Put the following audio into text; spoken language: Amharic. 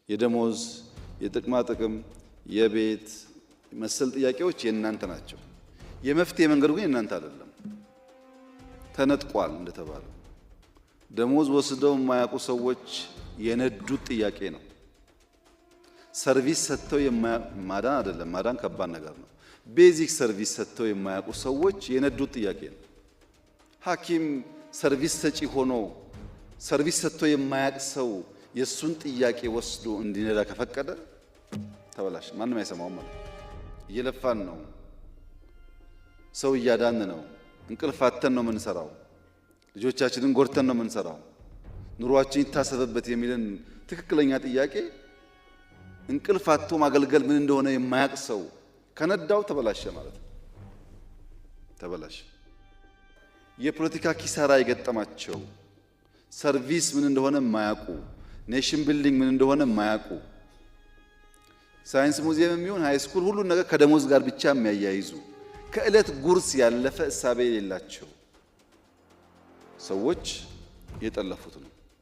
የደሞዝ፣ የጥቅማ ጥቅም፣ የቤት መሰል ጥያቄዎች የእናንተ ናቸው። የመፍትሄ መንገዱ ግን የእናንተ አይደለም። ተነጥቋል እንደተባለው ደሞዝ ወስደው የማያውቁ ሰዎች የነዱት ጥያቄ ነው። ሰርቪስ ሰጥተው ማዳን አይደለም፣ ማዳን ከባድ ነገር ነው። ቤዚክ ሰርቪስ ሰጥተው የማያውቁ ሰዎች የነዱት ጥያቄ ነው። ሐኪም ሰርቪስ ሰጪ ሆኖ ሰርቪስ ሰጥቶ የማያውቅ ሰው የሱን ጥያቄ ወስዶ እንዲነዳ ከፈቀደ ተበላሽ። ማንም አይሰማውም ማለት ነው። እየለፋን ነው፣ ሰው እያዳን ነው፣ እንቅልፋተን ነው የምንሰራው፣ ልጆቻችንን ጎርተን ነው የምንሰራው፣ ኑሯችን ይታሰብበት የሚልን ትክክለኛ ጥያቄ እንቅልፋቶ ማገልገል ምን እንደሆነ የማያውቅ ሰው ከነዳው ተበላሸ ማለት ነው። ተበላሸ። የፖለቲካ ኪሳራ የገጠማቸው ሰርቪስ ምን እንደሆነ የማያውቁ፣ ኔሽን ቢልዲንግ ምን እንደሆነ የማያውቁ፣ ሳይንስ ሙዚየም የሚሆን ሃይ ስኩል ሁሉን ነገር ከደሞዝ ጋር ብቻ የሚያያይዙ፣ ከዕለት ጉርስ ያለፈ እሳቤ የሌላቸው ሰዎች የጠለፉት ነው።